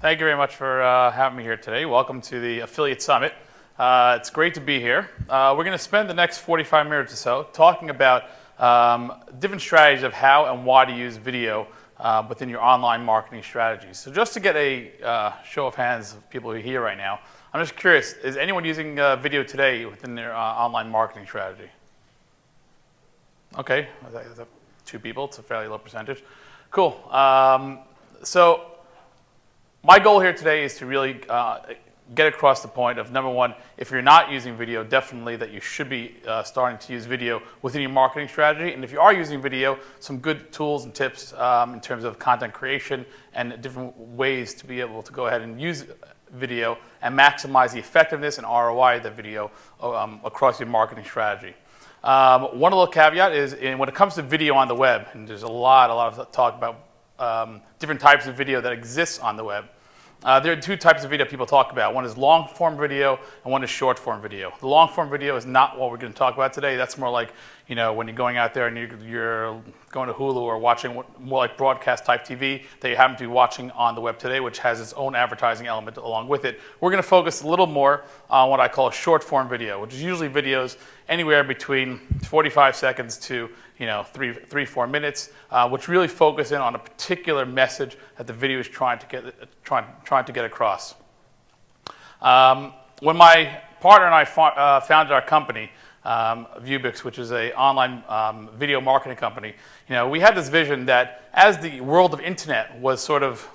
Thank you very much for having me here today. Welcome to the Affiliate Summit. It's great to be here. We're going to spend the next 45 minutes or so talking about different strategies of how and why to use video within your online marketing strategies. So just to get a show of hands of people who are here right now, I'm just curious, is anyone using video today within their online marketing strategy? Okay, that's 2 people. It's a fairly low percentage. Cool. So my goal here today is to really get across the point of, number one, if you're not using video, definitely that you should be starting to use video within your marketing strategy. And if you are using video, some good tools and tips in terms of content creation and different ways to be able to go ahead and use video and maximize the effectiveness and ROI of the video across your marketing strategy. One little caveat is when it comes to video on the web, and there's a lot of talk about different types of video that exists on the web. There are 2 types of video people talk about. One is long-form video and one is short-form video. The long-form video is not what we're going to talk about today. That's more like, you know, when you're going out there and you're going to Hulu or watching more like broadcast-type TV that you happen to be watching on the web today, which has its own advertising element along with it. We're going to focus a little more on what I call a short-form video, which is usually videos anywhere between 45 seconds to 3-4 minutes, which really focus in on a particular message that the video is trying to get across. When my partner and I founded our company, Viewbix, which is an online video marketing company, we had this vision that as the world of internet was sort of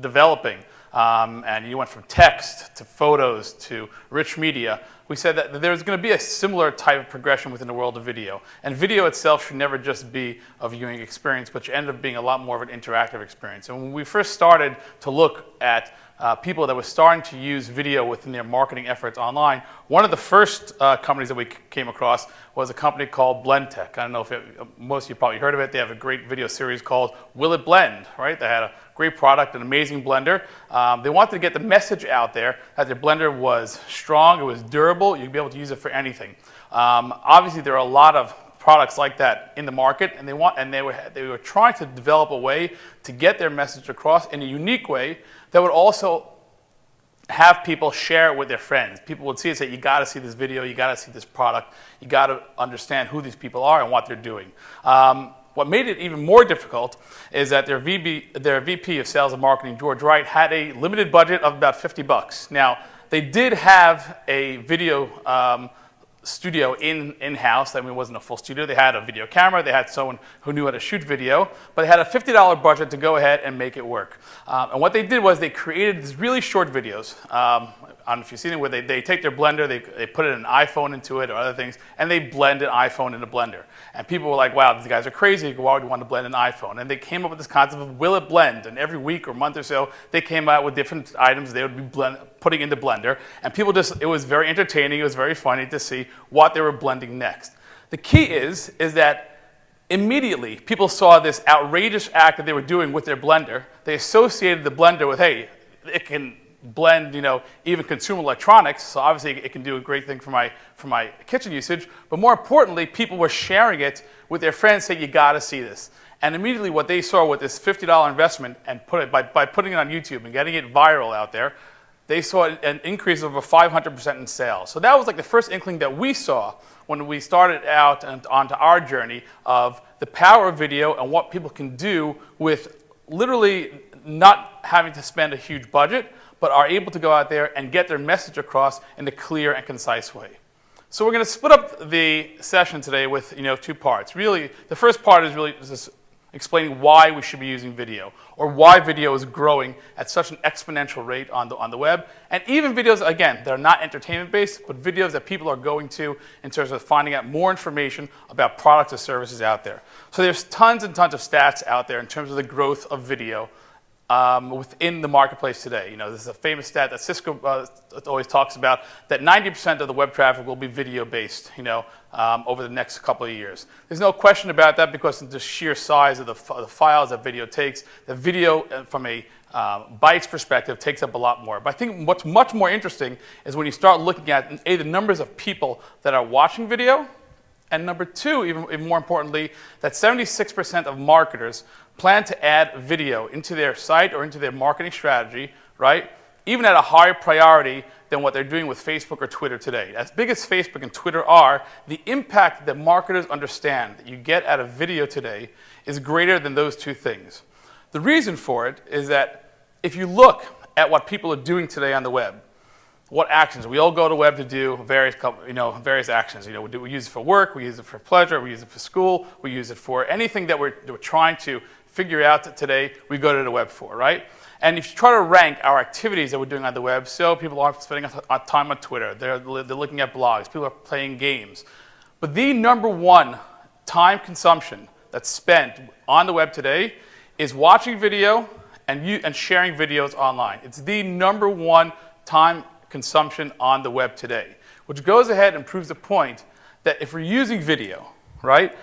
developing, and you went from text to photos to rich media, we said that there's going to be a similar type of progression within the world of video. And video itself should never just be a viewing experience, but should end up being a lot more of an interactive experience. And when we first started to look at people that were starting to use video within their marketing efforts online, one of the first companies that we came across was a company called BlendTech. I don't know if most of you probably heard of it. They have a great video series called Will It Blend, right? They had a great product, an amazing blender. They wanted to get the message out there that their blender was strong, it was durable, you'd be able to use it for anything. Obviously, there are a lot of products like that in the market, and they were trying to develop a way to get their message across in a unique way that would also have people share it with their friends. People would see it and say, you got to see this video, you got to see this product, you got to understand who these people are and what they're doing. What made it even more difficult is that their VP of Sales and Marketing, George Wright, had a limited budget of about $50. Now, they did have a video studio in-house. I mean, it wasn't a full studio. They had a video camera. They had someone who knew how to shoot video. But they had a $50 budget to go ahead and make it work. And what they did was they created these really short videos. I don't know if you've seen it, where they take their blender, they put an iPhone into it or other things, and they blend an iPhone in a blender. And people were like, wow, these guys are crazy. Why would you want to blend an iPhone? And they came up with this concept of will it blend? And every week or month or so, they came out with different items they would be putting in the blender. And people it was very entertaining. It was very funny to see what they were blending next. The key is that immediately people saw this outrageous act that they were doing with their blender. They associated the blender with, hey, it can blend, even consumer electronics. So obviously it can do a great thing for my kitchen usage. But more importantly, people were sharing it with their friends, saying, you got to see this. And immediately what they saw with this $50 investment and by putting it on YouTube and getting it viral out there, they saw an increase of over 500% in sales. So that was like the first inkling that we saw when we started out and onto our journey of the power of video and what people can do with literally not having to spend a huge budget, but are able to go out there and get their message across in a clear and concise way. So we're going to split up the session today with 2 parts. Really, the first part is really just explaining why we should be using video, or why video is growing at such an exponential rate on the web. And even videos, again, that are not entertainment-based, but videos that people are going to in terms of finding out more information about products or services out there. So there's tons and tons of stats out there in terms of the growth of video within the marketplace today. This is a famous stat that Cisco always talks about, that 90% of the web traffic will be video-based, over the next couple of years. There's no question about that because of the sheer size of the files that video takes. The video, from a bytes perspective, takes up a lot more. But I think what's much more interesting is when you start looking at, the numbers of people that are watching video, and number 2, even more importantly, that 76% of marketers plan to add video into their site or into their marketing strategy, right? Even at a higher priority than what they're doing with Facebook or Twitter today. As big as Facebook and Twitter are, the impact that marketers understand that you get out of video today is greater than those two things. The reason for it is that if you look at what people are doing today on the web, what actions? We all go to the web to do various actions. We use it for work, we use it for pleasure, we use it for school, we use it for anything that we're trying to figure out today, we go to the web for, right? And if you try to rank our activities that we're doing on the web, so people are spending time on Twitter, they're looking at blogs, people are playing games. But the number one time consumption that's spent on the web today is watching video and sharing videos online. It's the number one time consumption on the web today, which goes ahead and proves the point that if we're using video, right,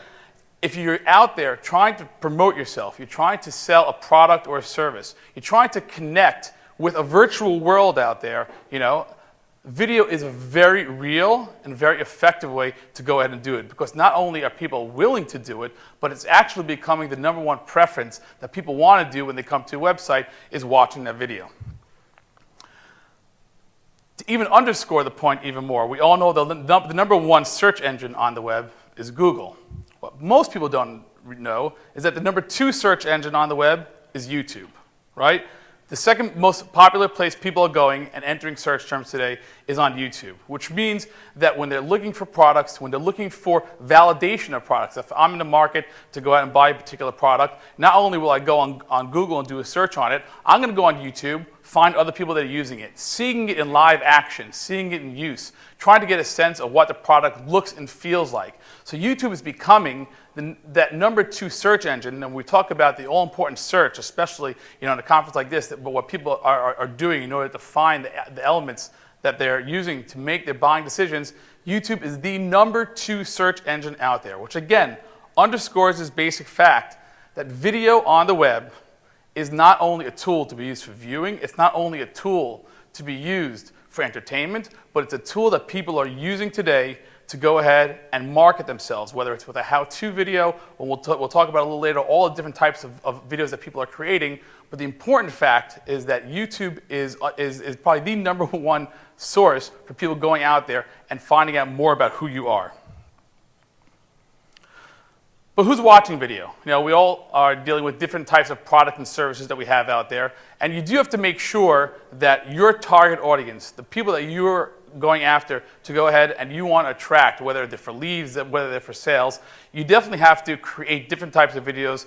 if you're out there trying to promote yourself, you're trying to sell a product or a service, you're trying to connect with a virtual world out there, video is a very real and very effective way to go ahead and do it, because not only are people willing to do it, but it's actually becoming the number one preference that people want to do when they come to a website is watching that video. To even underscore the point even more, we all know the number one search engine on the web is Google. What most people don't know is that the number two search engine on the web is YouTube, right? The second most popular place people are going and entering search terms today is on YouTube, which means that when they're looking for products, when they're looking for validation of products, if I'm in the market to go out and buy a particular product, not only will I go on Google and do a search on it, I'm going to go on YouTube, find other people that are using it, seeing it in live action, seeing it in use, trying to get a sense of what the product looks and feels like. So YouTube is becoming that number two search engine, and we talk about the all-important search, especially in a conference like this, but what people are doing in order to find the elements that they're using to make their buying decisions. YouTube is the number two search engine out there, which again underscores this basic fact that video on the web is not only a tool to be used for viewing, it's not only a tool to be used for entertainment, but it's a tool that people are using today to go ahead and market themselves, whether it's with a how-to video, or we'll talk about a little later all the different types of videos that people are creating. But the important fact is that YouTube is probably the number one source for people going out there and finding out more about who you are. But who's watching video? We all are dealing with different types of product and services that we have out there, and you do have to make sure that your target audience, the people that you're going after to go ahead and you want to attract, whether they're for leads, whether they're for sales, you definitely have to create different types of videos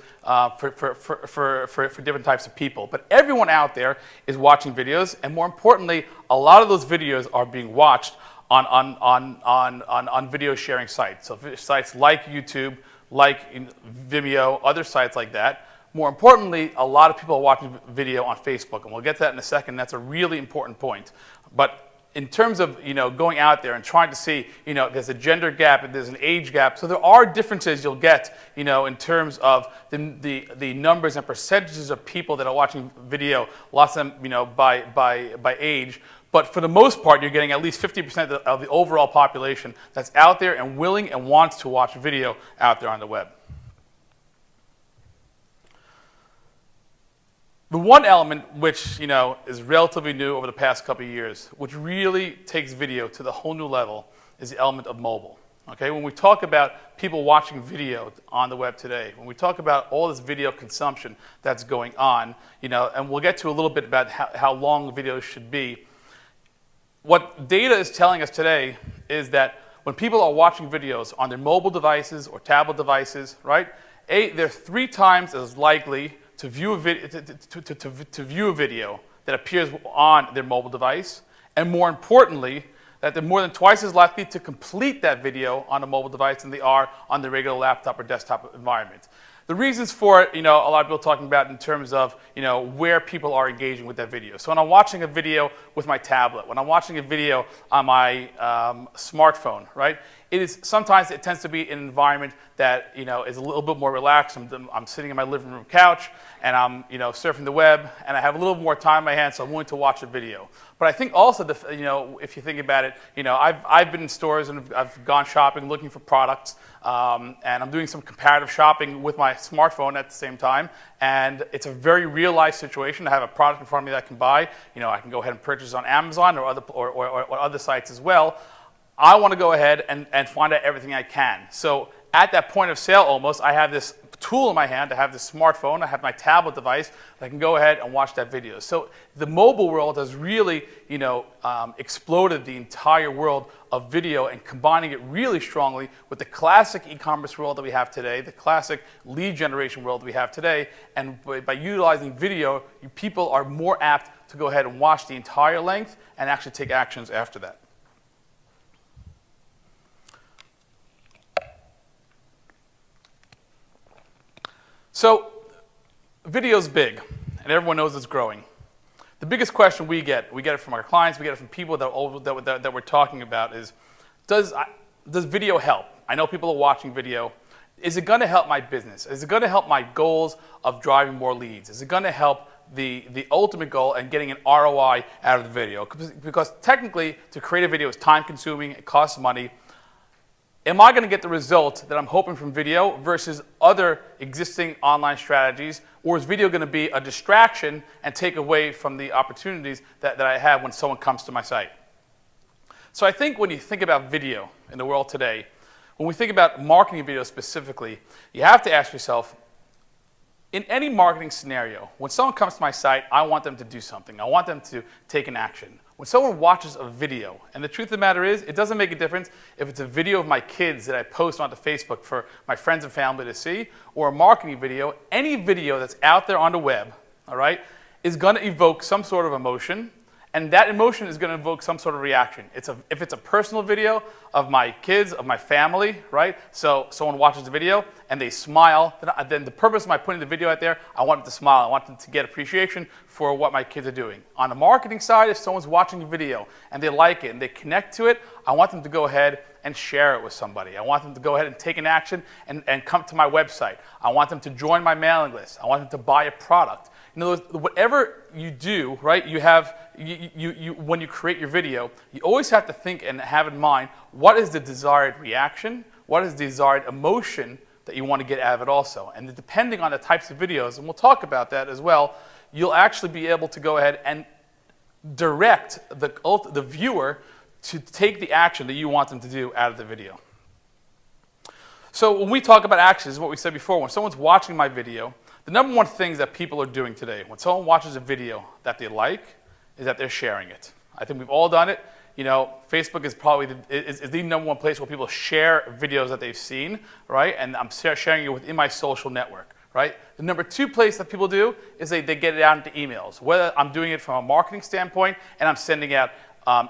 for different types of people. But everyone out there is watching videos, and more importantly, a lot of those videos are being watched on video sharing sites. So sites like YouTube, like Vimeo, other sites like that. More importantly, a lot of people are watching video on Facebook, and we'll get to that in a second. That's a really important point. But in terms of going out there and trying to see, there's a gender gap and there's an age gap. So there are differences you'll get, in terms of the numbers and percentages of people that are watching video. Lots of them, by age. But for the most part, you're getting at least 50% of the overall population that's out there and willing and wants to watch video out there on the web. The one element which is relatively new over the past couple of years, which really takes video to the whole new level, is the element of mobile. Okay, when we talk about people watching video on the web today, when we talk about all this video consumption that's going on, and we'll get to a little bit about how long videos should be. What data is telling us today is that when people are watching videos on their mobile devices or tablet devices, right, they're 3 times as likely to view a video that appears on their mobile device, and more importantly, that they're more than twice as likely to complete that video on a mobile device than they are on the regular laptop or desktop environment. The reasons for it, a lot of people are talking about in terms of, where people are engaging with that video. So when I'm watching a video with my tablet, when I'm watching a video on my smartphone, right, sometimes it tends to be an environment that, is a little bit more relaxed. I'm sitting in my living room couch and I'm, surfing the web, and I have a little more time on my hands, so I'm willing to watch a video. But I think also, if you think about it, I've been in stores and I've gone shopping looking for products, and I'm doing some comparative shopping with my smartphone at the same time. And it's a very real life situation. I have a product in front of me that I can buy. I can go ahead and purchase on Amazon or other sites as well. I want to go ahead and find out everything I can. So at that point of sale almost, I have this tool in my hand. I have this smartphone. I have my tablet device that I can go ahead and watch that video. So the mobile world has really, exploded the entire world of video and combining it really strongly with the classic e-commerce world that we have today, the classic lead generation world we have today. And by utilizing video, people are more apt to go ahead and watch the entire length and actually take actions after that. So video's big, and everyone knows it's growing. The biggest question we get it from our clients, we get it from people that we're talking about is, does video help? I know people are watching video. Is it going to help my business? Is it going to help my goals of driving more leads? Is it going to help the ultimate goal and getting an ROI out of the video? Because technically, to create a video is time consuming, it costs money. Am I going to get the result that I'm hoping from video versus other existing online strategies? Or is video going to be a distraction and take away from the opportunities that I have when someone comes to my site? So I think when you think about video in the world today, when we think about marketing video specifically, you have to ask yourself, in any marketing scenario, when someone comes to my site, I want them to do something. I want them to take an action. When someone watches a video, and the truth of the matter is, it doesn't make a difference if it's a video of my kids that I post onto Facebook for my friends and family to see, or a marketing video, any video that's out there on the web, all right, is going to evoke some sort of emotion, and that emotion is going to evoke some sort of reaction. If it's a personal video of my kids, of my family, right? So someone watches the video and they smile, then the purpose of my putting the video out there, I want them to smile. I want them to get appreciation for what my kids are doing. On the marketing side, if someone's watching a video and they like it and they connect to it, I want them to go ahead and share it with somebody. I want them to go ahead and take an action and come to my website. I want them to join my mailing list. I want them to buy a product. In other words, whatever you do, right, when you create your video, you always have to think and have in mind, what is the desired reaction? What is the desired emotion that you want to get out of it also? And depending on the types of videos, and we'll talk about that as well, you'll actually be able to go ahead and direct the viewer to take the action that you want them to do out of the video. So when we talk about actions, what we said before, when someone's watching my video, the number one things that people are doing today, when someone watches a video that they like, is that they're sharing it. I think we've all done it. Facebook is probably the number one place where people share videos that they've seen, right? And I'm sharing it within my social network, right? The number two place that people do is they get it out into emails. Whether I'm doing it from a marketing standpoint and I'm sending out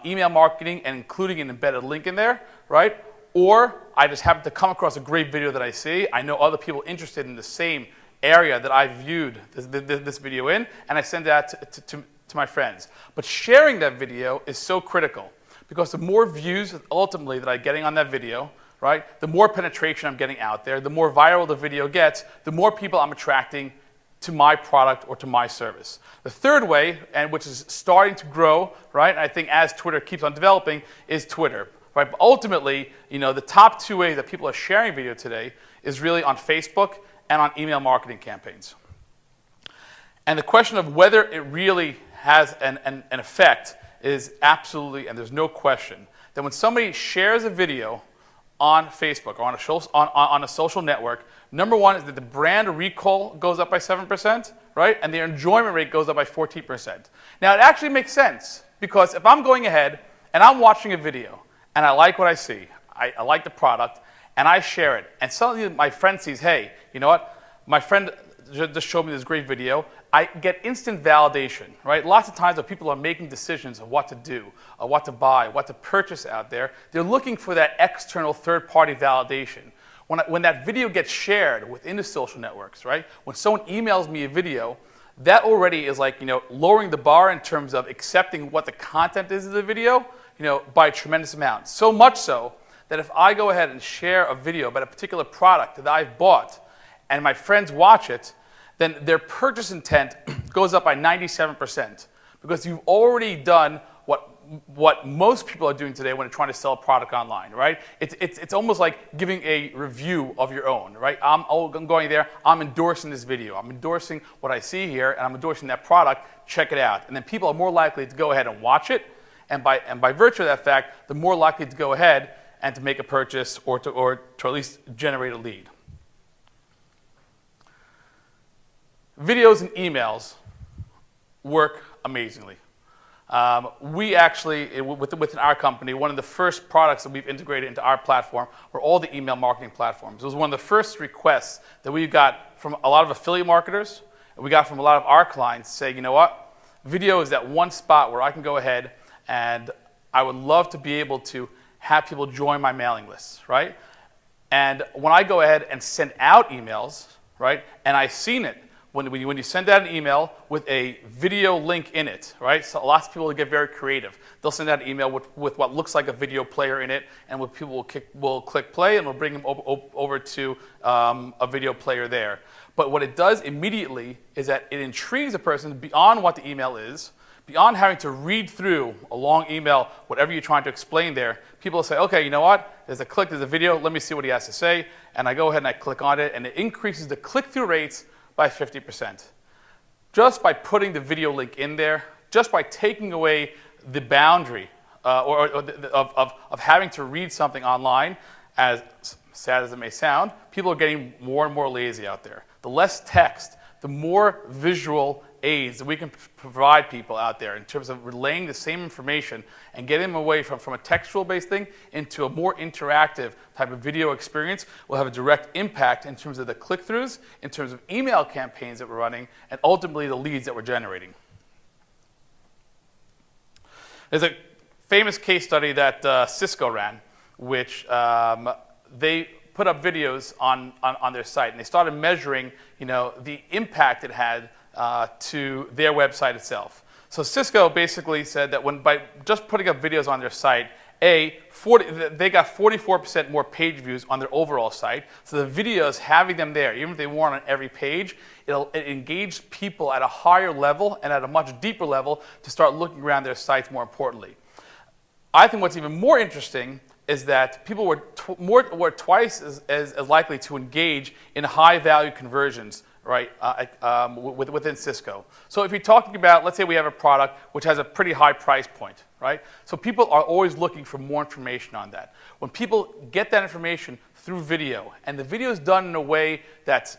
email marketing and including an embedded link in there, right? Or I just happen to come across a great video that I see. I know other people interested in the same area that I viewed this video in, and I send that to my friends. But sharing that video is so critical because the more views ultimately that I'm getting on that video, right, the more penetration I'm getting out there, the more viral the video gets, the more people I'm attracting to my product or to my service. The third way, and which is starting to grow, right, and I think as Twitter keeps on developing, is Twitter. Right? But ultimately, the top two ways that people are sharing video today is really on Facebook and on email marketing campaigns. And the question of whether it really has an effect is absolutely, and there's no question, that when somebody shares a video on Facebook or on a social network, number one is that the brand recall goes up by 7%, right? And their enjoyment rate goes up by 14%. Now, it actually makes sense because if I'm going ahead and I'm watching a video and I like what I see, I like the product, and I share it, and suddenly my friend sees, hey, you know what? My friend just showed me this great video. I get instant validation, right? Lots of times when people are making decisions of what to do, or what to buy, what to purchase out there, they're looking for that external third-party validation. When that video gets shared within the social networks, right? When someone emails me a video, that already is like, lowering the bar in terms of accepting what the content is of the video, by a tremendous amount. So much so that if I go ahead and share a video about a particular product that I've bought and my friends watch it, then their purchase intent goes up by 97% because you've already done what most people are doing today when they're trying to sell a product online, right? It's almost like giving a review of your own, right? I'm going there, I'm endorsing this video, I'm endorsing what I see here, and I'm endorsing that product, check it out. And then people are more likely to go ahead and watch it, and by virtue of that fact, they're more likely to go ahead and to make a purchase or to at least generate a lead. Videos and emails work amazingly. We actually, within our company, one of the first products that we've integrated into our platform were all the email marketing platforms. It was one of the first requests that we got from a lot of affiliate marketers, and we got from a lot of our clients saying, you know what, video is that one spot where I can go ahead and I would love to be able to have people join my mailing lists, right? And when I go ahead and send out emails, right, and I've seen it, when you send out an email with a video link in it, right? So lots of people get very creative. They'll send out an email with what looks like a video player in it, and what people will click play, and we'll bring them over to a video player there. But what it does immediately is that it intrigues a person beyond what the email is, beyond having to read through a long email, whatever you're trying to explain there. People will say, okay, you know what? There's a video, let me see what he has to say. And I go ahead and I click on it, and it increases the click-through rates by 50%. Just by putting the video link in there, just by taking away the boundary of having to read something online, as sad as it may sound, people are getting more and more lazy out there. The less text, the more visual aids that we can provide people out there in terms of relaying the same information and getting them away from a textual-based thing into a more interactive type of video experience will have a direct impact in terms of the click-throughs, in terms of email campaigns that we're running, and ultimately the leads that we're generating. There's a famous case study that Cisco ran, which they put up videos on their site, and they started measuring, the impact it had to their website itself. So Cisco basically said that by just putting up videos on their site, they got 44% more page views on their overall site. So the videos, having them there, even if they weren't on every page, it engaged people at a higher level and at a much deeper level to start looking around their sites more importantly. I think what's even more interesting is that people were twice as likely to engage in high-value conversions, right, within Cisco. So if you're talking about, let's say we have a product which has a pretty high price point, right? So people are always looking for more information on that. When people get that information through video, and the video is done in a way that's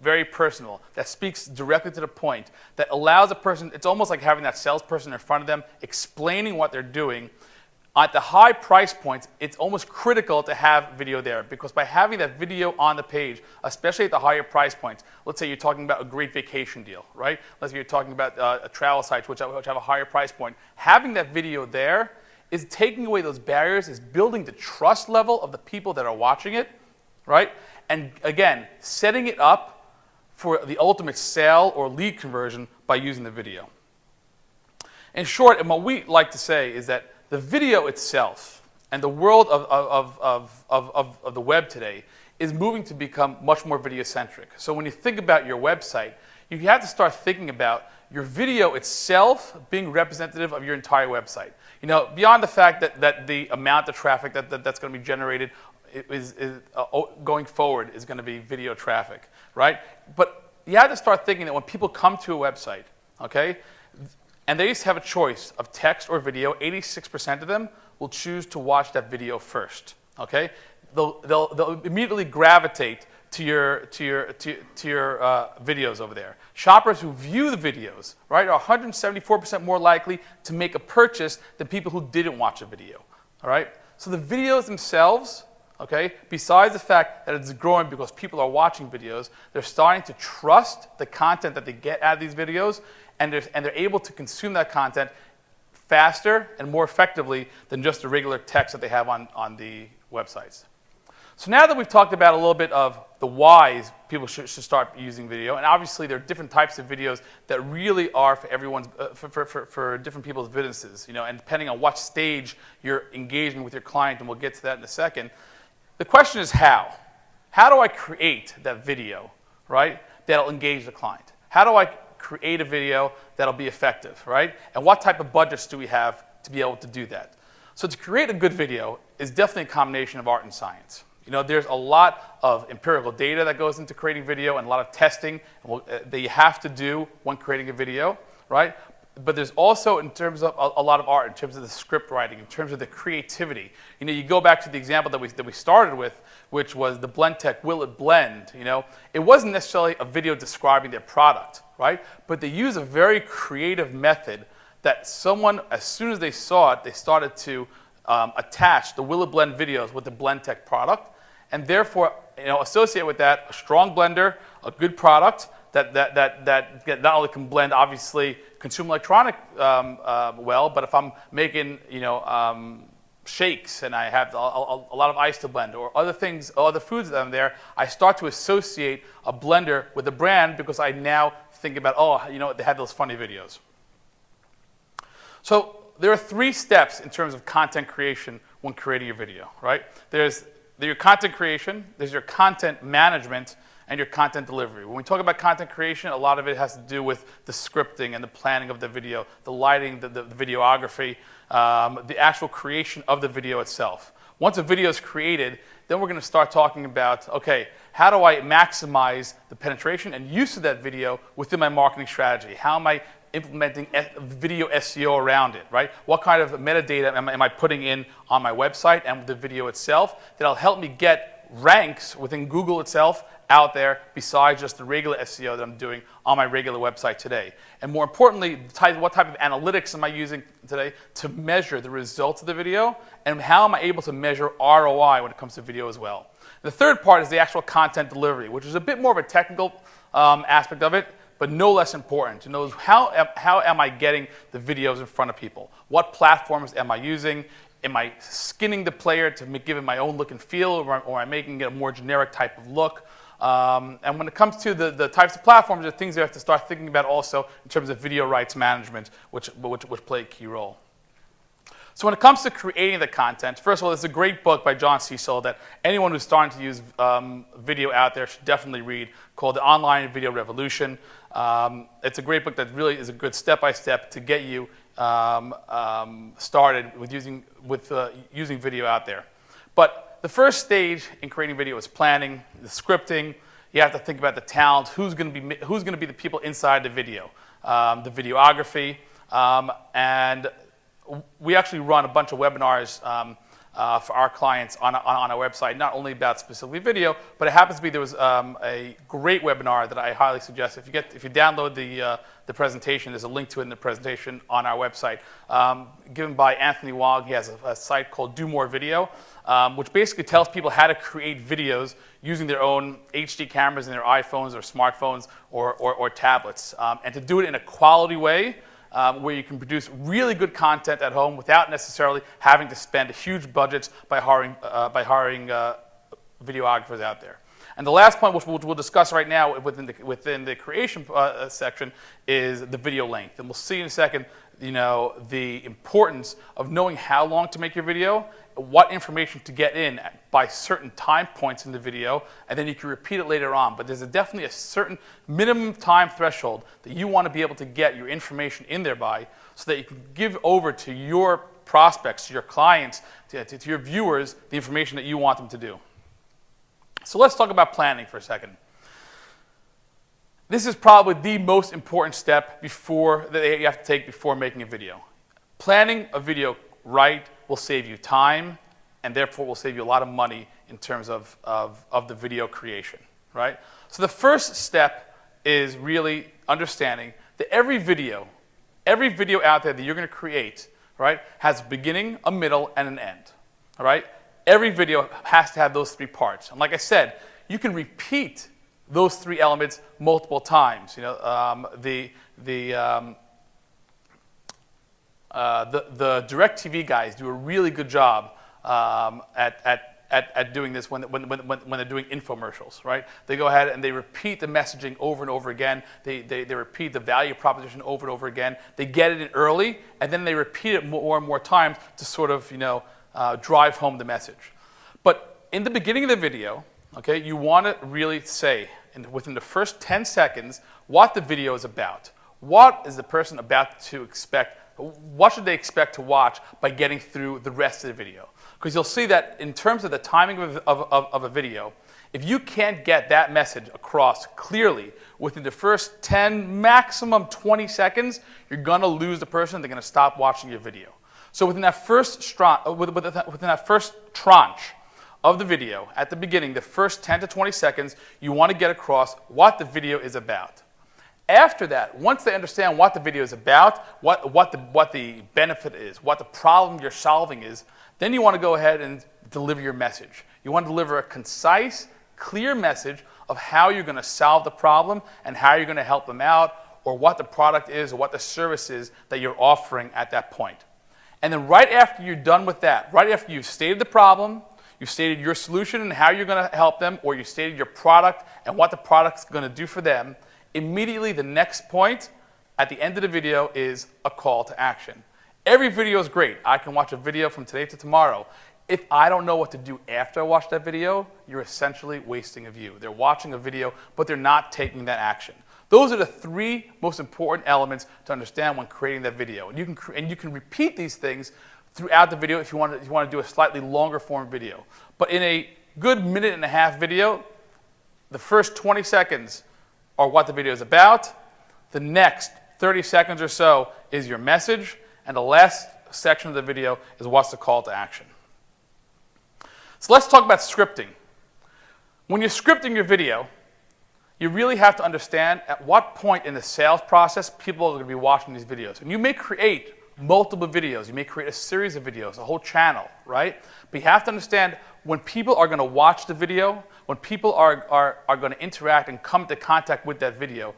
very personal, that speaks directly to the point, that allows a person, it's almost like having that salesperson in front of them explaining what they're doing. At the high price points, it's almost critical to have video there, because by having that video on the page, especially at the higher price points, let's say you're talking about a great vacation deal, right? Let's say you're talking about a travel sites which have a higher price point. Having that video there is taking away those barriers, is building the trust level of the people that are watching it, right? And again, setting it up for the ultimate sale or lead conversion by using the video. In short, and what we like to say is that the video itself and the world of the web today is moving to become much more video-centric. So when you think about your website, you have to start thinking about your video itself being representative of your entire website. Beyond the fact that the amount of traffic that's going to be generated is going forward is going to be video traffic, right? But you have to start thinking that when people come to a website, okay, and they used to have a choice of text or video, 86% of them will choose to watch that video first. Okay, they'll immediately gravitate to your videos over there. Shoppers who view the videos, right, are 174% more likely to make a purchase than people who didn't watch a video. All right, so the videos themselves, okay, besides the fact that it's growing because people are watching videos, they're starting to trust the content that they get out of these videos. And they're able to consume that content faster and more effectively than just the regular text that they have on the websites. So now that we've talked about a little bit of the whys people should start using video, and obviously there are different types of videos that really are for everyone's, for different people's businesses, and depending on what stage you're engaging with your client, and we'll get to that in a second. The question is how? How do I create that video, right, that'll engage the client? How do I create a video that'll be effective, right? And what type of budgets do we have to be able to do that? So to create a good video is definitely a combination of art and science. You know, there's a lot of empirical data that goes into creating video and a lot of testing that you have to do when creating a video, right? But there's also, in terms of a lot of art, in terms of the script writing, in terms of the creativity. You know, you go back to the example that we started with, which was the blend tech, will it blend? You know, it wasn't necessarily a video describing their product, right? But they use a very creative method that someone, as soon as they saw it, they started to attach the will it blend videos with the blend tech product, and therefore, you know, associate with that a strong blender, a good product that not only can blend, obviously, consumer electronic well, but if I'm making, you know, shakes and I have a lot of ice to blend or other things, other foods that I'm there, I start to associate a blender with a brand because I now think about, oh, you know, they had those funny videos. So there are 3 steps in terms of content creation when creating your video, right? There's your content creation, there's your content management, and your content delivery. When we talk about content creation, a lot of it has to do with the scripting and the planning of the video, the lighting, the videography, the actual creation of the video itself. Once a video is created, then we're going to start talking about, okay, how do I maximize the penetration and use of that video within my marketing strategy? How am I implementing video SEO around it, right? What kind of metadata am I putting in on my website and the video itself that'll help me get ranks within Google itself out there besides just the regular SEO that I'm doing on my regular website today. And more importantly, what type of analytics am I using today to measure the results of the video, and how am I able to measure ROI when it comes to video as well. The third part is the actual content delivery, which is a bit more of a technical aspect of it, but no less important. To know how am I getting the videos in front of people? What platforms am I using? Am I skinning the player to give it my own look and feel, or am I making it a more generic type of look? And when it comes to the types of platforms, there are things you have to start thinking about also in terms of video rights management, which play a key role. So when it comes to creating the content, first of all, there's a great book by John Cisco that anyone who's starting to use video out there should definitely read, called The Online Video Revolution. It's a great book that really is a good step-by-step to get you started with using video out there. But the first stage in creating video is planning, the scripting. You have to think about the talent, who's going to be the people inside the video, the videography, and we actually run a bunch of webinars for our clients on our website, not only about specifically video, but it happens to be there was a great webinar that I highly suggest. If you download the presentation, there's a link to it in the presentation on our website, given by Anthony Wong. He has a site called Do More Video, which basically tells people how to create videos using their own HD cameras in their iPhones or smartphones or tablets, and to do it in a quality way, where you can produce really good content at home without necessarily having to spend huge budgets by hiring videographers out there. And the last point, which we'll discuss right now within the creation section, is the video length. And we'll see in a second, you know, the importance of knowing how long to make your video, what information to get in by certain time points in the video, and then you can repeat it later on. But there's definitely a certain minimum time threshold that you want to be able to get your information in there by, so that you can give over to your prospects, to your clients, to your viewers, the information that you want them to do. So let's talk about planning for a second. This is probably the most important step that you have to take before making a video. Planning a video right will save you time, and therefore will save you a lot of money in terms of the video creation, right? So the first step is really understanding that every video out there that you're going to create, right, has a beginning, a middle, and an end, all right? Every video has to have those 3 parts. And like I said, you can repeat those 3 elements multiple times. You know, the DirecTV guys do a really good job at doing this when they're doing infomercials, right? They go ahead and they repeat the messaging over and over again. They repeat the value proposition over and over again. They get it in early, and then they repeat it more and more times to sort of, you know, drive home the message. But in the beginning of the video, okay, you want to really say, within the first 10 seconds what the video is about. What is the person about to expect? What should they expect to watch by getting through the rest of the video? Because you'll see that in terms of the timing of a video, if you can't get that message across clearly within the first 10, maximum 20 seconds, you're going to lose the person. They're going to stop watching your video. So within that first tranche of the video, at the beginning, the first 10 to 20 seconds, you want to get across what the video is about. After that, once they understand what the video is about, what the benefit is, what the problem you're solving is, then you want to go ahead and deliver your message. You want to deliver a concise, clear message of how you're going to solve the problem and how you're going to help them out, or what the product is or what the service is that you're offering at that point. And then right after you're done with that, right after you've stated the problem, you've stated your solution and how you're going to help them, or you stated your product and what the product's going to do for them, immediately the next point at the end of the video is a call to action. Every video is great. I can watch a video from today to tomorrow. If I don't know what to do after I watch that video, you're essentially wasting a view. They're watching a video, but they're not taking that action. Those are the three most important elements to understand when creating that video. And you can repeat these things throughout the video if you want to do a slightly longer form video. But in a good minute-and-a-half video, the first 20 seconds are what the video is about. The next 30 seconds or so is your message. And the last section of the video is what's the call to action. So let's talk about scripting. When you're scripting your video, you really have to understand at what point in the sales process people are going to be watching these videos. And you may create multiple videos. You may create a series of videos, a whole channel, right? But you have to understand when people are going to watch the video, when people are going to interact and come into contact with that video,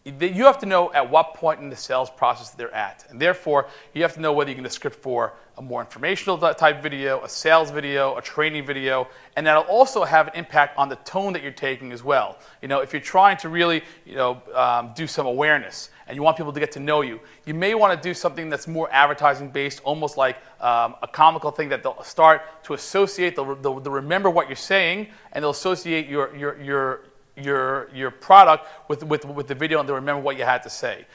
you have to know at what point in the sales process they're at. And therefore, you have to know whether you're going to script for a more informational type video, a sales video, a training video, and that'll also have an impact on the tone that you're taking as well. If you're trying to really do some awareness and you want people to get to know you, you may want to do something that's more advertising based, almost like a comical thing that they'll start to associate. They'll remember what you're saying, and they'll associate your product with the video, and they'll remember what you had to say.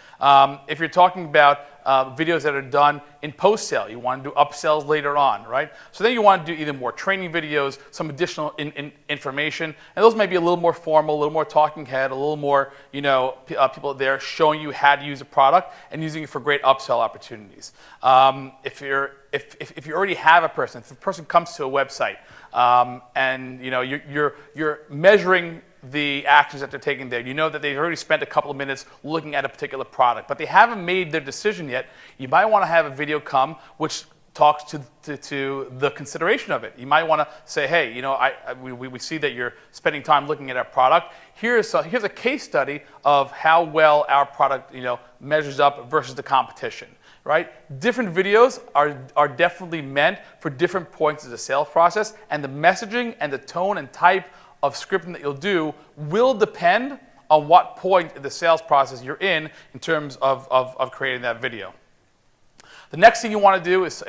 If you're talking about videos that are done in post-sale, you want to do upsells later on, right? So then you want to do either more training videos, some additional information, and those may be a little more formal, a little more talking head, a little more, people there showing you how to use a product and using it for great upsell opportunities. If you already have a person, if the person comes to a website, and you're measuring the actions that they're taking there. You know that they've already spent a couple of minutes looking at a particular product, but they haven't made their decision yet. You might want to have a video come which talks to the consideration of it. You might want to say, hey, we see that you're spending time looking at our product. Here's a case study of how well our product measures up versus the competition. Right? Different videos are definitely meant for different points of the sales process, and the messaging and the tone and type of scripting that you'll do will depend on what point in the sales process you're in terms of creating that video. The next thing you want to do is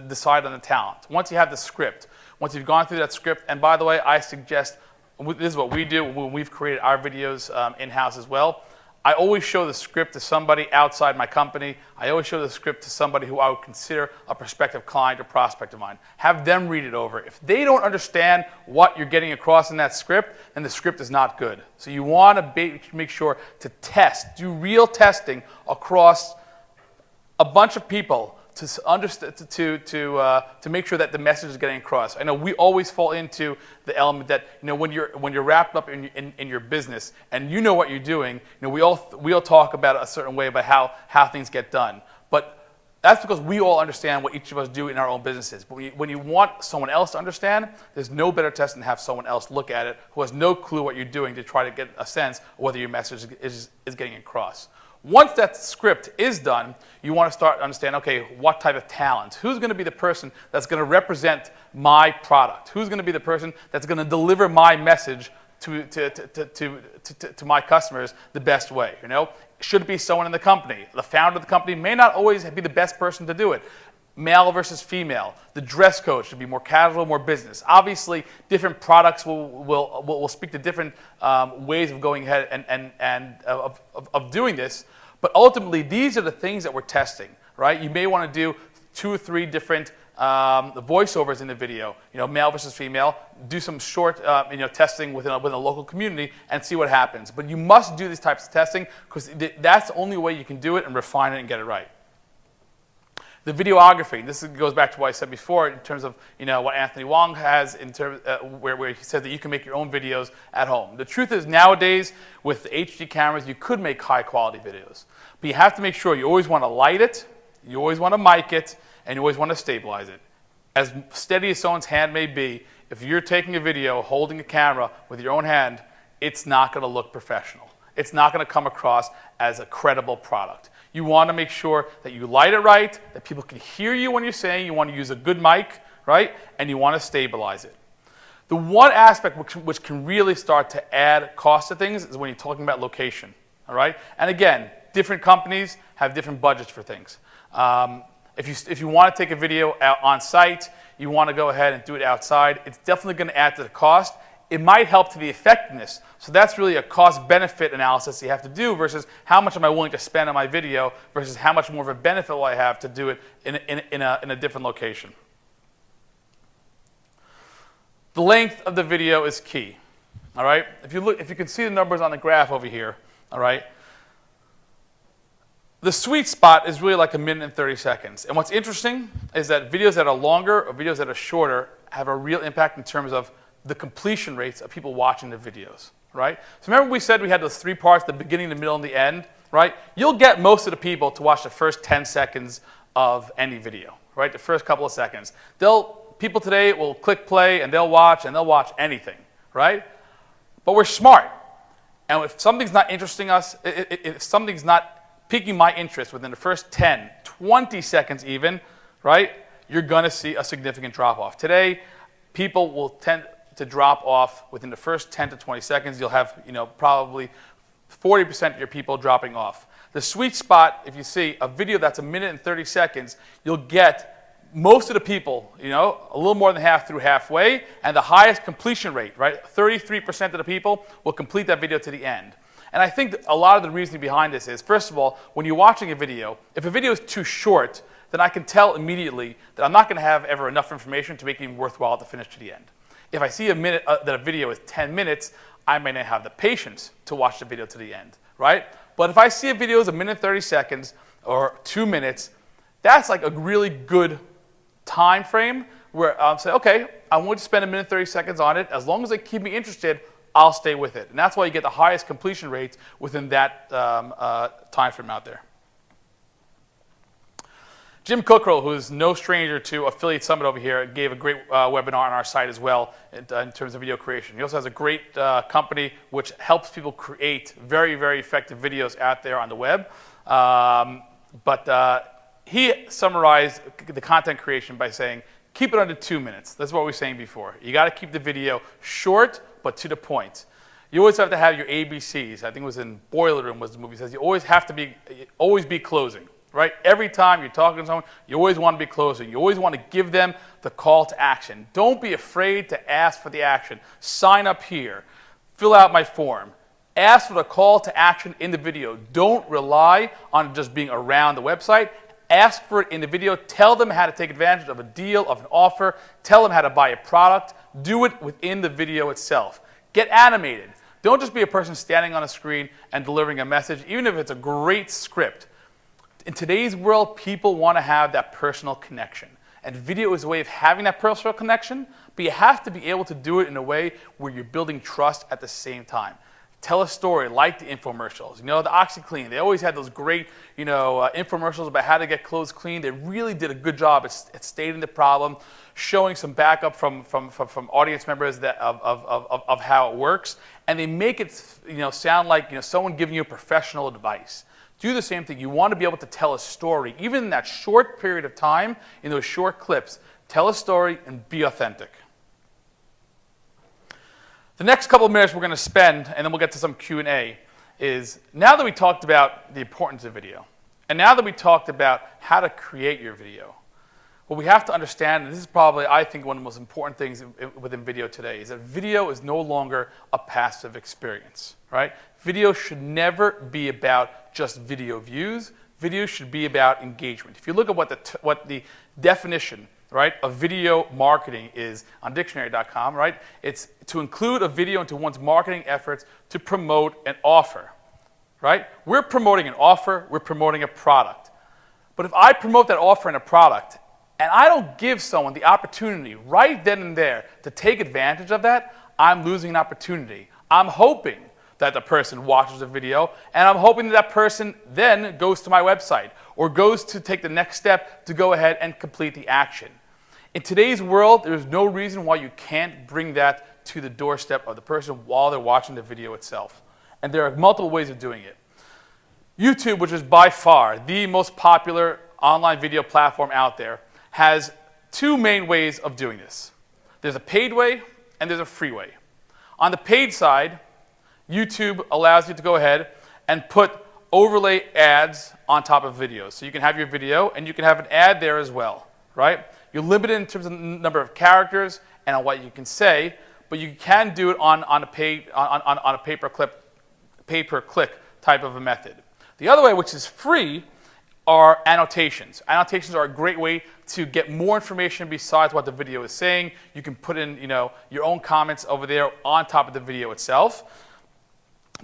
decide on the talent. Once you have the script, once you've gone through that script, and by the way, I suggest, this is what we do when we've created our videos in-house as well. I always show the script to somebody outside my company. I always show the script to somebody who I would consider a prospective client or prospect of mine. Have them read it over. If they don't understand what you're getting across in that script, then the script is not good. So you want to make sure to test, do real testing across a bunch of people to make sure that the message is getting across. I know we always fall into the element that when you're wrapped up in your business and you know what you're doing, we all talk about a certain way about how things get done. But that's because we all understand what each of us do in our own businesses. But when you want someone else to understand, there's no better test than have someone else look at it who has no clue what you're doing to try to get a sense of whether your message is getting across. Once that script is done, you want to start to understand, okay, what type of talent? Who's going to be the person that's going to represent my product? Who's going to be the person that's going to deliver my message to my customers the best way? Should it be someone in the company? The founder of the company may not always be the best person to do it. male versus female. The dress code should be more casual, more business. Obviously, different products will speak to different ways of going ahead and of doing this. But ultimately, these are the things that we're testing, right? You may want to do 2 or 3 different voiceovers in the video, male versus female. Do some short, testing within a local community and see what happens. But you must do these types of testing because that's the only way you can do it and refine it and get it right. The videography. This goes back to what I said before in terms of what Anthony Wong has in terms where he said that you can make your own videos at home. The truth is nowadays with the HD cameras you could make high quality videos, but you have to make sure you always want to light it, you always want to mic it, and you always want to stabilize it. As steady as someone's hand may be, if you're taking a video holding a camera with your own hand, it's not going to look professional. It's not going to come across as a credible product. You want to make sure that you light it right, that people can hear you when you're saying. You want to use a good mic, right? And you want to stabilize it. The one aspect which can really start to add cost to things is when you're talking about location, all right? And again, different companies have different budgets for things. If you want to take a video out on site, you want to go ahead and do it outside, it's definitely going to add to the cost. It might help to the effectiveness. So that's really a cost-benefit analysis you have to do versus how much am I willing to spend on my video versus how much more of a benefit will I have to do it in a different location. The length of the video is key. All right? If you can see the numbers on the graph over here, all right? The sweet spot is really like 1 minute and 30 seconds. And what's interesting is that videos that are longer or videos that are shorter have a real impact in terms of the completion rates of people watching the videos, right? So remember we said we had those 3 parts, the beginning, the middle, and the end, right? You'll get most of the people to watch the first 10 seconds of any video, right? The first couple of seconds. People today will click play and they'll watch anything, right? But we're smart. And if something's not interesting us, if something's not piquing my interest within the first 10, 20 seconds even, right? You're going to see a significant drop-off. Today, people will tend to drop off within the first 10 to 20 seconds. You'll have, probably 40% of your people dropping off. The sweet spot, if you see a video that's 1 minute and 30 seconds, you'll get most of the people, a little more than half through halfway, and the highest completion rate, right? 33% of the people will complete that video to the end. And I think that a lot of the reasoning behind this is, first of all, when you're watching a video, if a video is too short, then I can tell immediately that I'm not going to have ever enough information to make it worthwhile to finish to the end. If I see that a video is 10 minutes, I may not have the patience to watch the video to the end, right? But if I see a video is 1 minute 30 seconds or 2 minutes, that's like a really good time frame where I'll say, okay, I want to spend 1 minute 30 seconds on it. As long as they keep me interested, I'll stay with it. And that's why you get the highest completion rates within that time frame out there. Jim Cockrell, who's no stranger to Affiliate Summit over here, gave a great webinar on our site as well in terms of video creation. He also has a great company which helps people create very, very effective videos out there on the web. He summarized the content creation by saying, keep it under 2 minutes. That's what we were saying before. You got to keep the video short, but to the point. You always have to have your ABCs. I think it was in Boiler Room was the movie. It says you always have to always be closing. Right? Every time you're talking to someone, you always want to be closing. You always want to give them the call to action. Don't be afraid to ask for the action. Sign up here. Fill out my form. Ask for the call to action in the video. Don't rely on just being around the website. Ask for it in the video. Tell them how to take advantage of a deal, of an offer. Tell them how to buy a product. Do it within the video itself. Get animated. Don't just be a person standing on a screen and delivering a message, even if it's a great script. In today's world, people want to have that personal connection. And video is a way of having that personal connection, but you have to be able to do it in a way where you're building trust at the same time. Tell a story like the infomercials. The OxyClean, they always had those great infomercials about how to get clothes clean. They really did a good job at stating the problem, showing some backup from audience members of how it works. And they make it sound like someone giving you professional advice. Do the same thing. You want to be able to tell a story, even in that short period of time, in those short clips. Tell a story and be authentic. The next couple of minutes we're going to spend, and then we'll get to some Q&A, is now that we talked about the importance of video, and now that we talked about how to create your video, what we have to understand, and this is probably, I think, one of the most important things within video today, is that video is no longer a passive experience, right? Video should never be about just video views. Video should be about engagement. If you look at what the definition, right, of video marketing is on dictionary.com, right, it's to include a video into one's marketing efforts to promote an offer, right? We're promoting an offer, we're promoting a product. But if I promote that offer and a product, and I don't give someone the opportunity right then and there to take advantage of that, I'm losing an opportunity. I'm hoping that the person watches the video, and I'm hoping that that person then goes to my website or goes to take the next step to go ahead and complete the action. In today's world, there's no reason why you can't bring that to the doorstep of the person while they're watching the video itself. And there are multiple ways of doing it. YouTube, which is by far the most popular online video platform out there, has two main ways of doing this. There's a paid way and there's a free way. On the paid side, YouTube allows you to go ahead and put overlay ads on top of videos. So you can have your video and you can have an ad there as well, right? You're limited in terms of the number of characters and on what you can say, but you can do it on a pay-per-click type of a method. The other way, which is free, are annotations. Annotations are a great way to get more information besides what the video is saying. You can put in, your own comments over there on top of the video itself.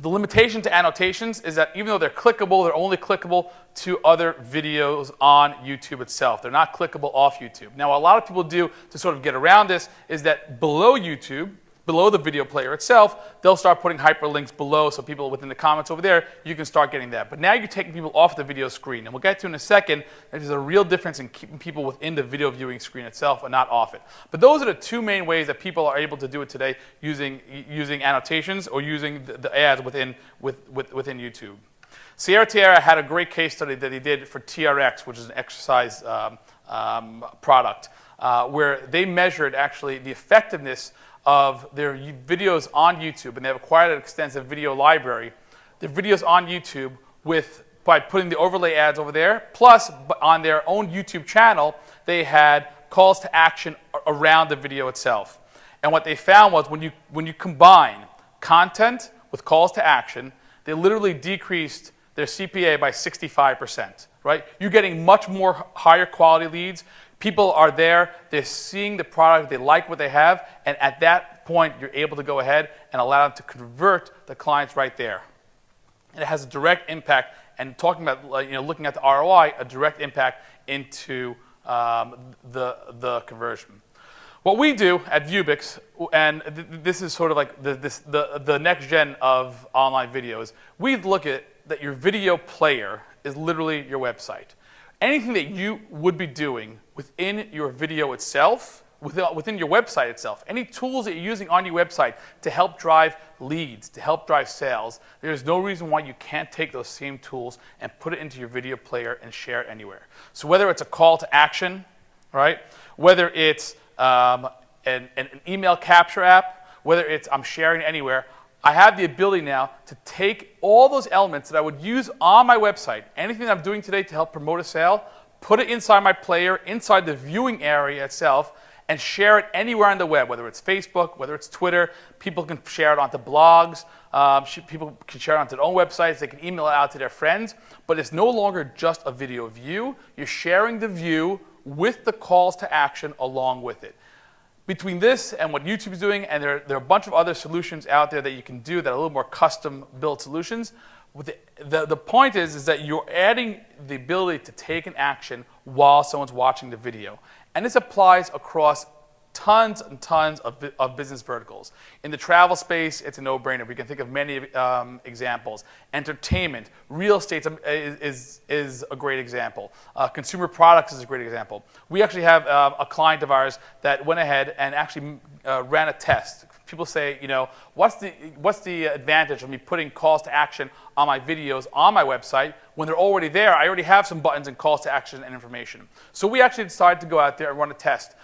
The limitation to annotations is that even though they're clickable, they're only clickable to other videos on YouTube itself. They're not clickable off YouTube. Now, what a lot of people do to sort of get around this is that below YouTube, below the video player itself, they'll start putting hyperlinks below so people within the comments over there, you can start getting that. But now you're taking people off the video screen. And we'll get to in a second, there's a real difference in keeping people within the video viewing screen itself and not off it. But those are the two main ways that people are able to do it today using annotations or using the ads within YouTube. Sierra Tierra had a great case study that he did for TRX, which is an exercise product, where they measured actually the effectiveness of their videos on YouTube, and they've acquired an extensive video library. Their videos on YouTube by putting the overlay ads over there, plus on their own YouTube channel, they had calls to action around the video itself. And what they found was when you combine content with calls to action, they literally decreased their CPA by 65%, right? You're getting much more higher quality leads. People are there, they're seeing the product, they like what they have, and at that point, you're able to go ahead and allow them to convert the clients right there. And it has a direct impact, and talking about looking at the ROI, a direct impact into the conversion. What we do at Viewbix, and this is sort of like the next gen of online videos, we look at that your video player is literally your website. Anything that you would be doing within your video itself, within your website itself, any tools that you're using on your website to help drive leads, to help drive sales, there's no reason why you can't take those same tools and put it into your video player and share it anywhere. So whether it's a call to action, right? Whether it's an email capture app, whether it's I'm sharing anywhere, I have the ability now to take all those elements that I would use on my website, anything that I'm doing today to help promote a sale, put it inside my player, inside the viewing area itself, and share it anywhere on the web, whether it's Facebook, whether it's Twitter. People can share it onto blogs. People can share it onto their own websites. They can email it out to their friends. But it's no longer just a video view. You're sharing the view with the calls to action along with it. Between this and what YouTube is doing, and there are a bunch of other solutions out there that you can do that are a little more custom-built solutions, the point is that you're adding the ability to take an action while someone's watching the video. And this applies across tons and tons of business verticals. In the travel space, it's a no-brainer. We can think of many examples. Entertainment, real estate is a great example. Consumer products is a great example. We actually have a client of ours that went ahead and actually ran a test. People say, what's the advantage of me putting calls to action on my videos on my website when they're already there? I already have some buttons and calls to action and information. So we actually decided to go out there and run a test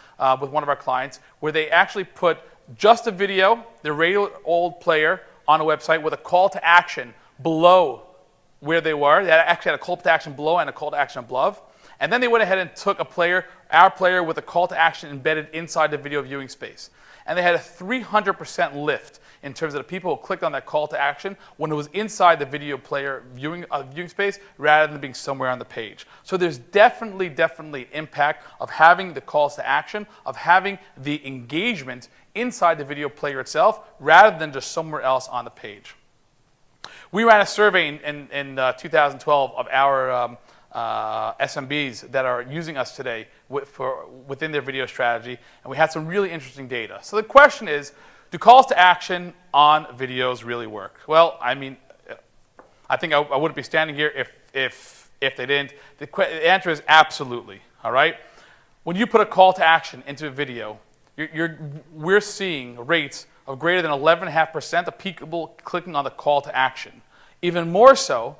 with one of our clients where they actually put just a video, their regular old player, on a website with a call to action below where they were. They actually had a call to action below and a call to action above. And then they went ahead and took our player with a call to action embedded inside the video viewing space. And they had a 300% lift in terms of the people who clicked on that call to action when it was inside the video player viewing space rather than being somewhere on the page. So there's definitely impact of having the calls to action, of having the engagement inside the video player itself rather than just somewhere else on the page. We ran a survey in 2012 of our SMBs that are using us today within their video strategy, and we had some really interesting data. So the question is, do calls to action on videos really work? Well, I mean, I think I wouldn't be standing here if they didn't. The answer is absolutely, all right? When you put a call to action into a video, we're seeing rates of greater than 11.5% of people clicking on the call to action. Even more so,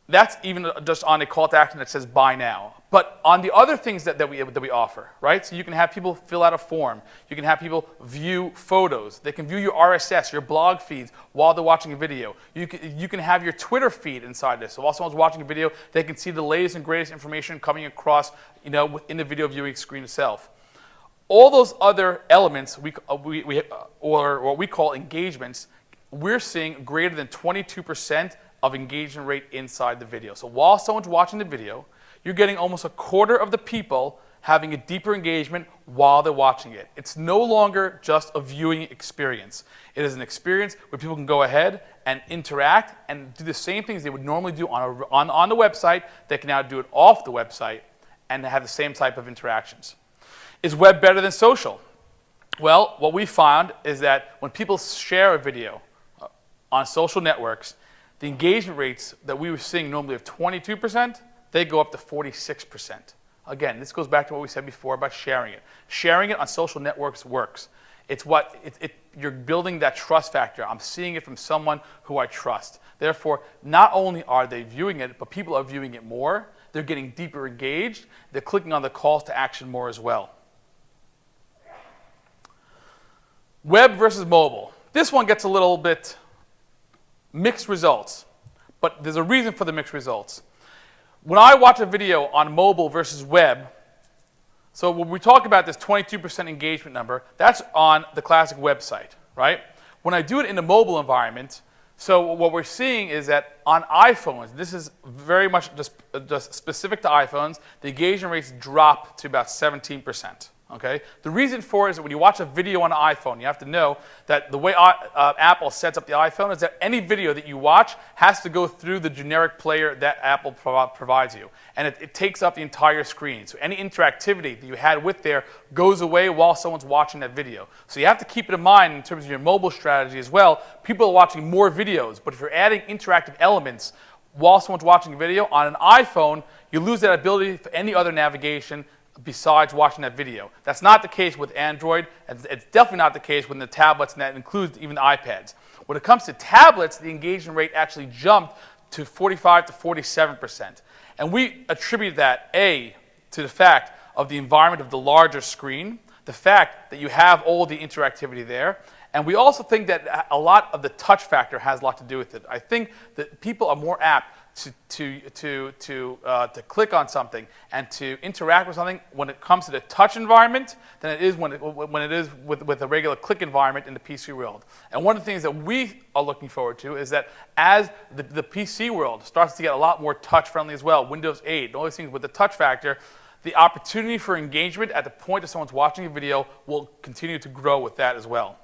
that's even just on a call to action that says buy now. But on the other things that we offer, right? So you can have people fill out a form. You can have people view photos. They can view your RSS, your blog feeds while they're watching a video. You can have your Twitter feed inside this. So while someone's watching a video, they can see the latest and greatest information coming across, within the video viewing screen itself. All those other elements, or what we call engagements, we're seeing greater than 22% of engagement rate inside the video. So while someone's watching the video, you're getting almost a quarter of the people having a deeper engagement while they're watching it. It's no longer just a viewing experience. It is an experience where people can go ahead and interact and do the same things they would normally do on the website. They can now do it off the website and have the same type of interactions. Is web better than social? Well, what we found is that when people share a video on social networks, the engagement rates that we were seeing normally of 22%, they go up to 46%. Again, this goes back to what we said before about sharing it. Sharing it on social networks works. You're building that trust factor. I'm seeing it from someone who I trust. Therefore, not only are they viewing it, but people are viewing it more. They're getting deeper engaged. They're clicking on the calls to action more as well. Web versus mobile. This one gets a little bit mixed results, but there's a reason for the mixed results. When I watch a video on mobile versus web, so when we talk about this 22% engagement number, that's on the classic website, right? When I do it in the mobile environment, so what we're seeing is that on iPhones, this is very much just specific to iPhones, the engagement rates drop to about 17%. Okay? The reason for it is that when you watch a video on an iPhone, you have to know that the way Apple sets up the iPhone is that any video that you watch has to go through the generic player that Apple provides you. And it takes up the entire screen. So any interactivity that you had with there goes away while someone's watching that video. So you have to keep it in mind in terms of your mobile strategy as well. People are watching more videos, but if you're adding interactive elements while someone's watching a video on an iPhone, you lose that ability for any other navigation besides watching that video. That's not the case with Android, and it's definitely not the case with the tablets, and that includes even the iPads. When it comes to tablets, the engagement rate actually jumped to 45 to 47%. And we attribute that, A, to the fact of the environment of the larger screen, the fact that you have all the interactivity there, and we also think that a lot of the touch factor has a lot to do with it. I think that people are more apt to click on something and to interact with something when it comes to the touch environment than it is when it is with a regular click environment in the PC world. And one of the things that we are looking forward to is that as the PC world starts to get a lot more touch friendly as well, Windows 8 and all these things with the touch factor, the opportunity for engagement at the point that someone's watching a video will continue to grow with that as well.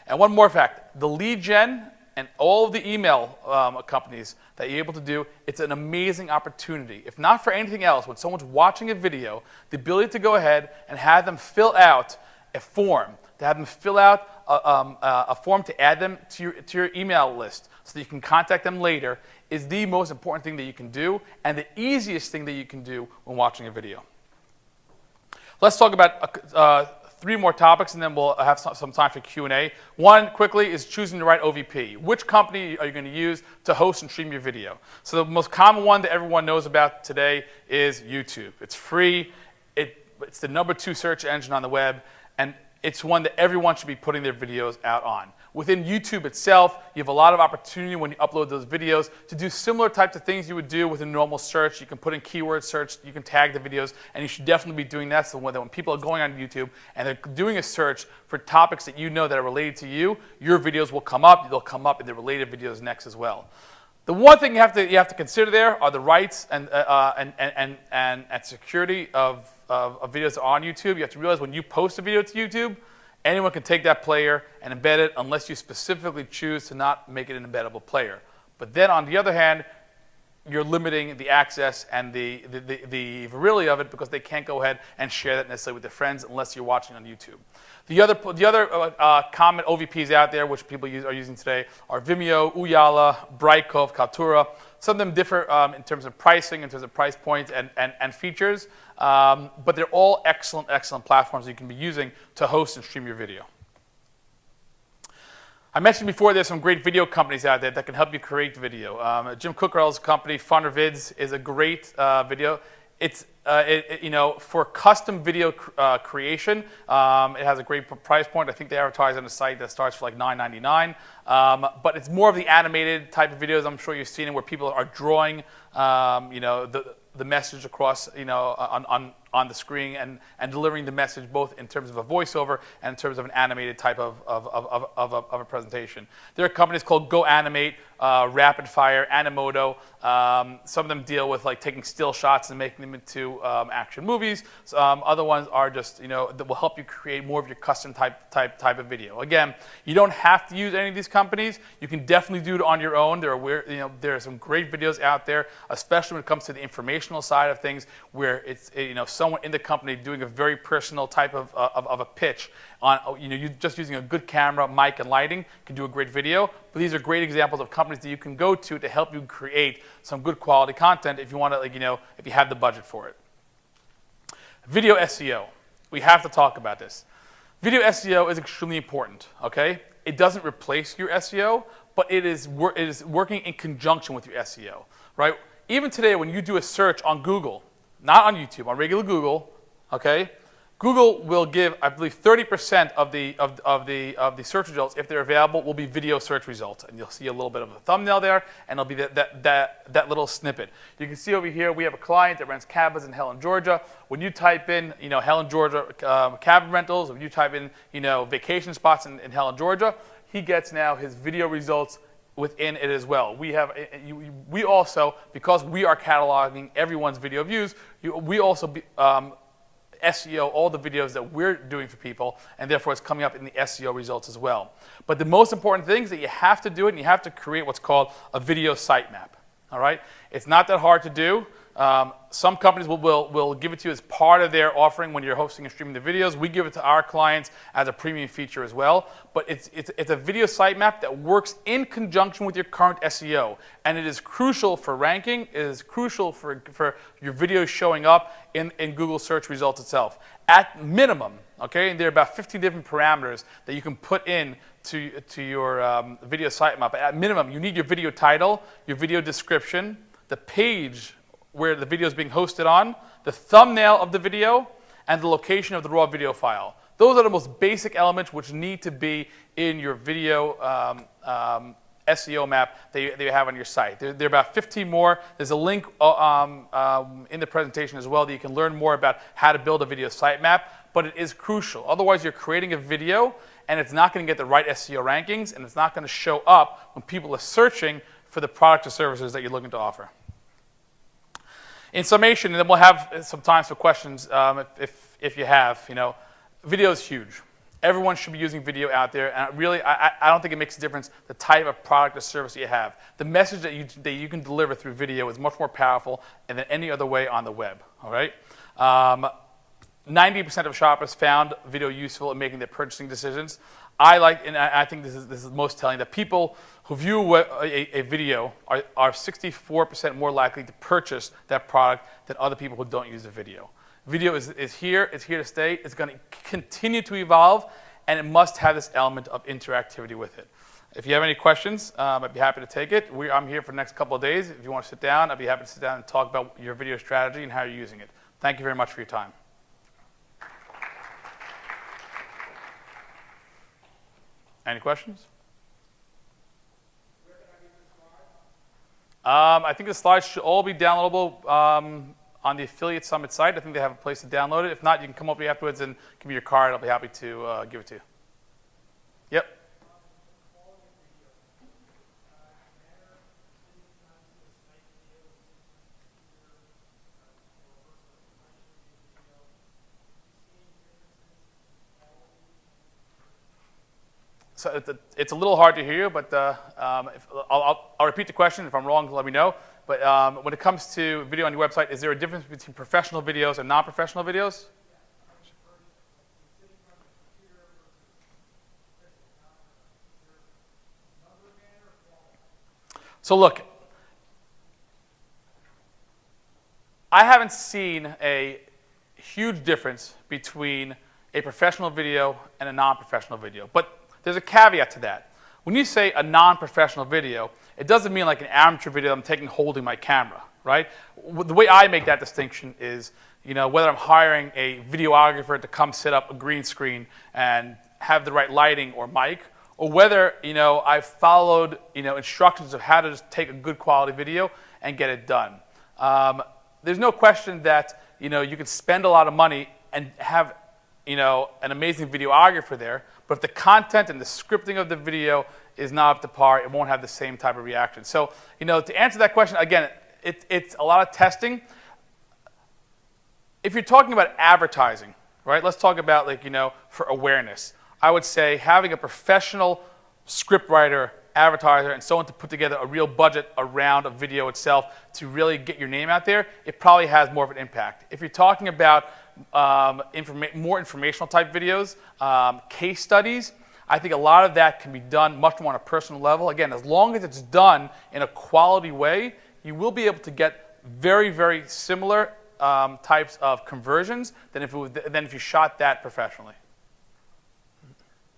And one more fact, the lead gen and all of the email companies that you're able to do, it's an amazing opportunity. If not for anything else, when someone's watching a video, the ability to go ahead and have them fill out a form, to have them fill out a form to add them to your email list so that you can contact them later is the most important thing that you can do and the easiest thing that you can do when watching a video. Let's talk about 3 more topics, and then we'll have some time for Q&A. One, quickly, is choosing the right OVP. Which company are you going to use to host and stream your video? So the most common one that everyone knows about today is YouTube. It's free. It's the #2 search engine on the web. And it's one that everyone should be putting their videos out on. Within YouTube itself, you have a lot of opportunity when you upload those videos to do similar types of things you would do with a normal search. You can put in keyword search, you can tag the videos, and you should definitely be doing that so that when people are going on YouTube and they're doing a search for topics that you know that are related to you, your videos will come up. They'll come up in the related videos next as well. The one thing you have to consider there are the rights and security of videos on YouTube. You have to realize when you post a video to YouTube, anyone can take that player and embed it unless you specifically choose to not make it an embeddable player. But then on the other hand, you're limiting the access and the virility of it because they can't go ahead and share that necessarily with their friends unless you're watching on YouTube. The other common OVPs out there, which people are using today, are Vimeo, Uyala, Brightcove, Kaltura. Some of them differ in terms of pricing, in terms of price points and features, but they're all excellent, excellent platforms that you can be using to host and stream your video. I mentioned before there's some great video companies out there that can help you create video. Jim Cookrell's company, Funnervids, is a great video. It's for custom video creation, it has a great price point. I think they advertise on a site that starts for like $9.99. But it's more of the animated type of videos. I'm sure you've seen it where people are drawing, the message across, on the screen and delivering the message both in terms of a voiceover and in terms of an animated type of a presentation. There are companies called Go Animate, Rapid Fire, Animoto. Some of them deal with like taking still shots and making them into action movies. Other ones are just, that will help you create more of your custom type of video. Again, you don't have to use any of these companies. You can definitely do it on your own. There are some great videos out there, especially when it comes to the informational side of things, where it's someone in the company doing a very personal type of a pitch on, you just using a good camera, mic, and lighting can do a great video. But these are great examples of companies that you can go to help you create some good quality content if you want to, if you have the budget for it. Video SEO. We have to talk about this. Video SEO is extremely important, okay? It doesn't replace your SEO, but it is working in conjunction with your SEO, right? Even today, when you do a search on Google, not on YouTube, on regular Google, okay? Google will give, I believe, 30% of the search results, if they're available, will be video search results. And you'll see a little bit of a thumbnail there, and it'll be that little snippet. You can see over here, we have a client that rents cabins in Helen, Georgia. When you type in, Helen, Georgia cabin rentals, when you type in, vacation spots in Helen, Georgia, he gets now his video results within it as well. We also, because we are cataloging everyone's video views, we also SEO all the videos that we're doing for people, and therefore it's coming up in the SEO results as well. But the most important thing is that you have to do it, and you have to create what's called a video sitemap. All right? It's not that hard to do. Some companies will give it to you as part of their offering when you're hosting and streaming the videos. We give it to our clients as a premium feature as well. But it's a video sitemap that works in conjunction with your current SEO. And it is crucial for ranking. It is crucial for your videos showing up in Google search results itself. At minimum, okay, and there are about 15 different parameters that you can put in to your video sitemap. But at minimum, you need your video title, your video description, the page where the video is being hosted on, the thumbnail of the video, and the location of the raw video file. Those are the most basic elements which need to be in your video SEO map that you have on your site. There are about 15 more. There's a link in the presentation as well that you can learn more about how to build a video sitemap, but it is crucial. Otherwise, you're creating a video, and it's not going to get the right SEO rankings, and it's not going to show up when people are searching for the product or services that you're looking to offer. In summation, and then we'll have some time for questions if you have, video is huge. Everyone should be using video out there, and really, I don't think it makes a difference the type of product or service that you have. The message that you can deliver through video is much more powerful than any other way on the web, all right? 90% of shoppers found video useful in making their purchasing decisions. I think this is most telling, that people who view a video are 64% more likely to purchase that product than other people who don't use the video. Video is here, it's here to stay, it's going to continue to evolve, and it must have this element of interactivity with it. If you have any questions, I'd be happy to take it. I'm here for the next couple of days. If you want to sit down, I'd be happy to sit down and talk about your video strategy and how you're using it. Thank you very much for your time. Any questions? Where can I get the slides? I think the slides should all be downloadable on the Affiliate Summit site. I think they have a place to download it. If not, you can come up to me afterwards and give me your card. I'll be happy to give it to you. Yep. So it's a little hard to hear you, but I'll repeat the question. If I'm wrong, let me know. But when it comes to video on your website, is there a difference between professional videos and non-professional videos? So look, I haven't seen a huge difference between a professional video and a non-professional video. But there's a caveat to that. When you say a non-professional video, it doesn't mean like an amateur video I'm taking holding my camera, right? The way I make that distinction is, whether I'm hiring a videographer to come set up a green screen and have the right lighting or mic, or whether, I've followed, instructions of how to just take a good quality video and get it done. There's no question that, you can spend a lot of money and have, an amazing videographer there, but if the content and the scripting of the video is not up to par, it won't have the same type of reaction. So, to answer that question, again, it's a lot of testing. If you're talking about advertising, right, let's talk about, for awareness. I would say having a professional scriptwriter, advertiser, and someone to put together a real budget around a video itself to really get your name out there, it probably has more of an impact. If you're talking about more informational type videos, case studies, I think a lot of that can be done much more on a personal level. Again, as long as it's done in a quality way, you will be able to get very, very similar types of conversions than if you shot that professionally.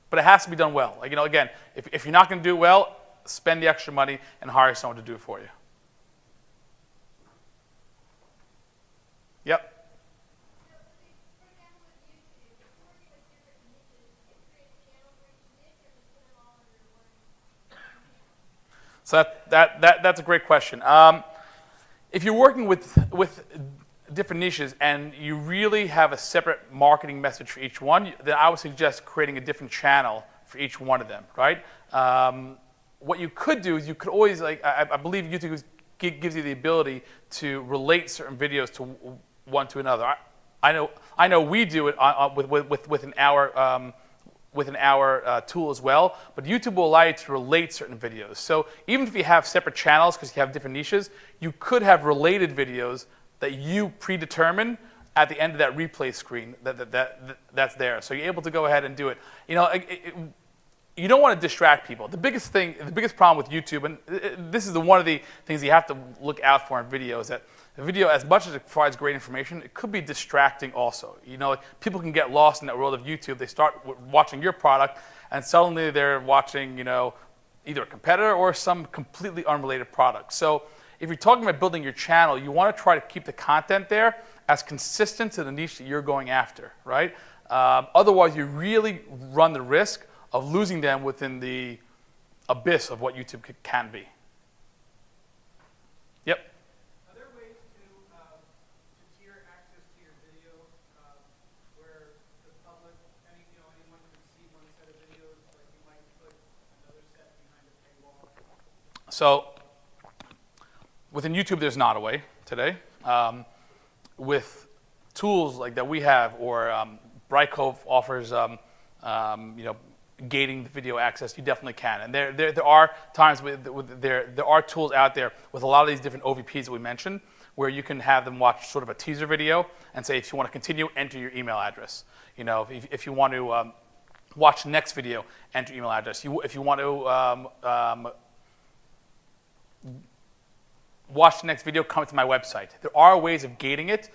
But it has to be done well. Again, if you're not going to do it well, spend the extra money and hire someone to do it for you. Yep. So that's a great question. If you're working with different niches and you really have a separate marketing message for each one, then I would suggest creating a different channel for each one of them, right? What you could do is you could always, I believe YouTube gives you the ability to relate certain videos to one to another. I know we do it with an hour tool as well, but YouTube will allow you to relate certain videos. So even if you have separate channels because you have different niches, you could have related videos that you predetermine at the end of that replay screen that's there. So you're able to go ahead and do it. You don't want to distract people. The biggest problem with YouTube, and this is one of the things you have to look out for in video, is that the video, as much as it provides great information, it could be distracting also. People can get lost in that world of YouTube. They start watching your product, and suddenly they're watching, either a competitor or some completely unrelated product. So if you're talking about building your channel, you want to try to keep the content there as consistent to the niche that you're going after, right? Otherwise, you really run the risk of losing them within the abyss of what YouTube can be. Yep. Are there ways to tier access to your video where the public, anyone can see one set of videos, like you might put another set behind a paywall? So within YouTube, there's not a way today. With tools like that we have, or Brightcove offers, gating the video access, you definitely can. And there are times there are tools out there with a lot of these different OVPs that we mentioned, where you can have them watch sort of a teaser video and say, if you want to continue, enter your email address. If you want to watch the next video, enter your email address. If you want to watch the next video, come to my website. There are ways of gating it,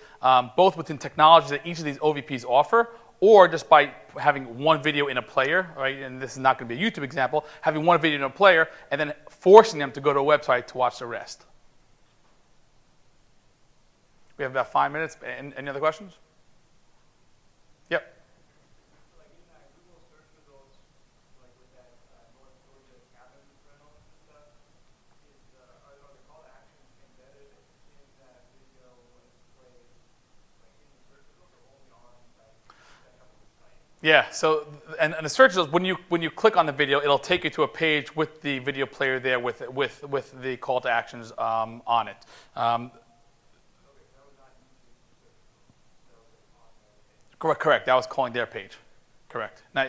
both within technology that each of these OVPs offer, or just by having one video in a player, right? And this is not going to be a YouTube example, having one video in a player and then forcing them to go to a website to watch the rest. We have about 5 minutes. Any other questions? Yep. Like in that Google search results, like with that Yeah. So, and the search is when you click on the video, it'll take you to a page with the video player there with the call to actions on it. Correct. That was calling their page. Correct. Now,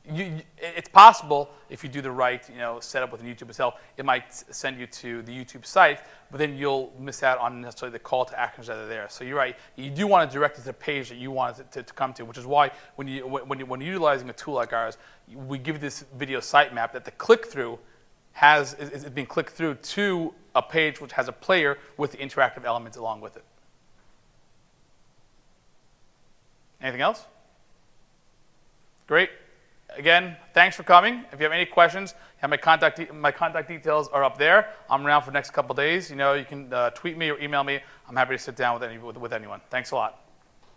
it's possible if you do the right, setup with YouTube itself, it might send you to the YouTube site, but then you'll miss out on necessarily the call to actions that are there. So you're right. You do want to direct it to the page that you want it to come to, which is why when you're utilizing a tool like ours, we give you this video sitemap that the click through is being clicked through to a page which has a player with the interactive elements along with it. Anything else? Great. Again, thanks for coming. If you have any questions, my contact details are up there. I'm around for the next couple of days. You can tweet me or email me. I'm happy to sit down with anyone. Thanks a lot.